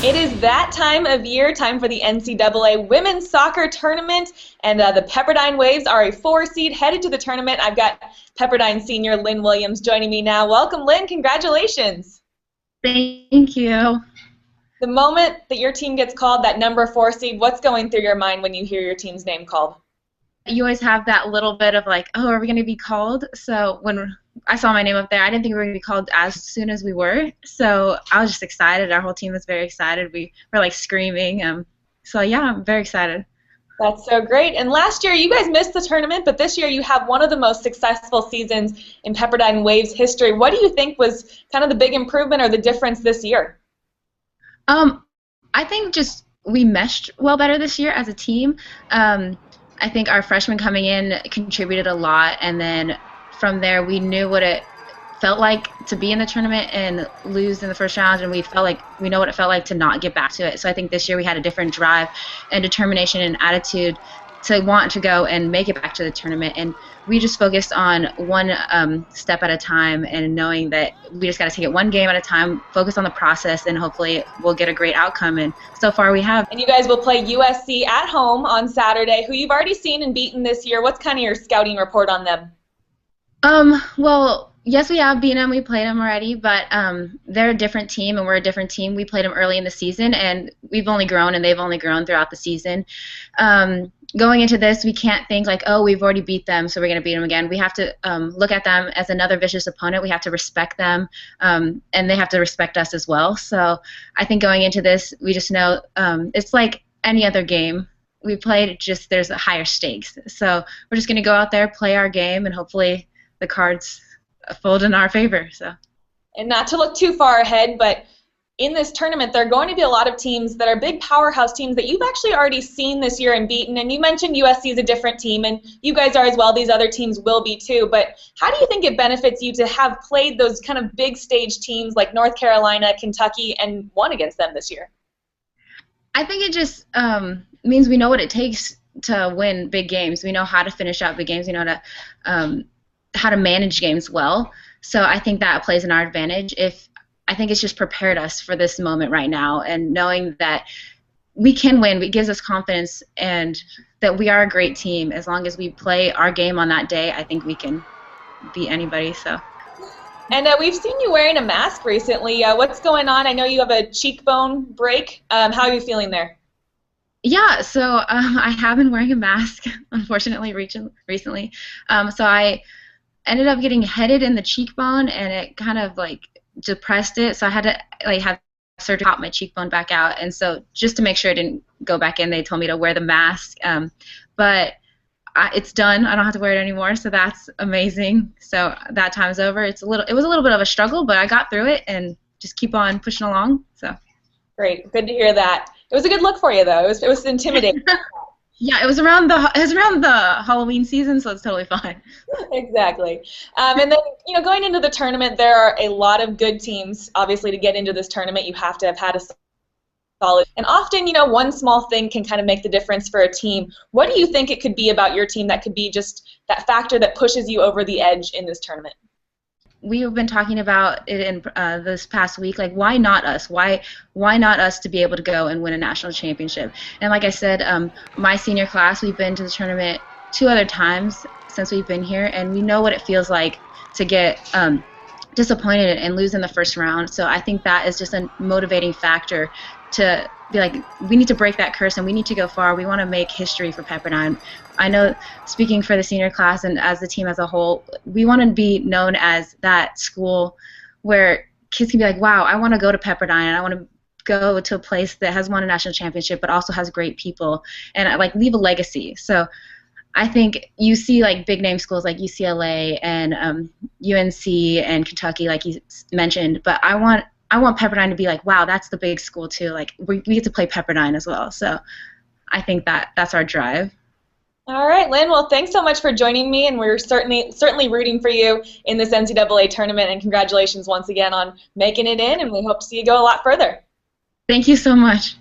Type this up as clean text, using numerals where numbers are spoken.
It is that time of year, time for the NCAA Women's Soccer Tournament, and the Pepperdine Waves are a 4 seed headed to the tournament. I've got Pepperdine senior Lynn Williams joining me now. Welcome, Lynn. Congratulations. Thank you. The moment that your team gets called that number 4 seed, what's going through your mind when you hear your team's name called? You always have that little bit of like, oh, are we going to be called? So when I saw my name up there, I didn't think we were going to be called as soon as we were. So I was just excited. Our whole team was very excited. We were like screaming. So yeah, I'm very excited. That's so great. And last year you guys missed the tournament, but this year you have one of the most successful seasons in Pepperdine Waves history. What do you think was kind of the big improvement or the difference this year? I think just we meshed well better this year as a team. I think our freshmen coming in contributed a lot, and then from there we knew what it felt like to be in the tournament and lose in the first round, and we know what it felt like to not get back to it. So I think this year we had a different drive and determination and attitude to want to go and make it back to the tournament, and we just focused on one step at a time, and knowing that we just got to take it one game at a time, focus on the process, and hopefully we'll get a great outcome, and so far we have. And you guys will play USC at home on Saturday, who you've already seen and beaten this year. What's kind of your scouting report on them? Well, yes, we have beaten them. We played them already, but they're a different team, and we're a different team. We played them early in the season, and we've only grown, and they've only grown throughout the season. Going into this, we can't think like, oh, we've already beat them, so we're going to beat them again. We have to look at them as another vicious opponent. We have to respect them, and they have to respect us as well. So I think going into this, we just know it's like any other game. We played, just there's higher stakes. So we're just going to go out there, play our game, and hopefully the cards fold in our favor. So. And not to look too far ahead, but in this tournament, there are going to be a lot of teams that are big powerhouse teams that you've actually already seen this year and beaten. And you mentioned USC is a different team, and you guys are as well. These other teams will be too. But how do you think it benefits you to have played those kind of big stage teams like North Carolina, Kentucky, and won against them this year? I think it just means we know what it takes to win big games. We know how to finish out big games. We know how to manage games well. So I think that plays in our advantage. I think it's just prepared us for this moment right now, and knowing that we can win, it gives us confidence, and that we are a great team. As long as we play our game on that day, I think we can beat anybody. So. And we've seen you wearing a mask recently. What's going on? I know you have a cheekbone break. How are you feeling there? Yeah, so I have been wearing a mask, unfortunately, recently. So I ended up getting headed in the cheekbone, and it kind of like depressed it, so I had to have surgery to pop my cheekbone back out. And so just to make sure it didn't go back in, they told me to wear the mask. But it's done. I don't have to wear it anymore, so that's amazing. So that time's over. It was a little bit of a struggle, but I got through it and just keep on pushing along. So great, good to hear that. It was a good look for you, though. It was intimidating. Yeah, it was around the Halloween season, so it's totally fine. Exactly. And then, going into the tournament, there are a lot of good teams. Obviously, to get into this tournament, you have to have had a solid. And often, one small thing can kind of make the difference for a team. What do you think it could be about your team that could be just that factor that pushes you over the edge in this tournament? We have been talking about it in this past week, like, why not us? Why not us to be able to go and win a national championship? And like I said, my senior class, we've been to the tournament 2 other times since we've been here, and we know what it feels like to get disappointed and lose in the first round. So I think that is just a motivating factor to be like, we need to break that curse, and we need to go far. We want to make history for Pepperdine. I know, speaking for the senior class and as the team as a whole, we want to be known as that school where kids can be like, wow, I want to go to Pepperdine, and I want to go to a place that has won a national championship but also has great people, and leave a legacy. So I think you see big name schools like UCLA and UNC and Kentucky, like you mentioned, but I want Pepperdine to be like, wow, that's the big school too. Like, we get to play Pepperdine as well. So I think that's our drive. All right, Lynn. Well, thanks so much for joining me, and we're certainly rooting for you in this NCAA tournament. And congratulations once again on making it in, and we hope to see you go a lot further. Thank you so much.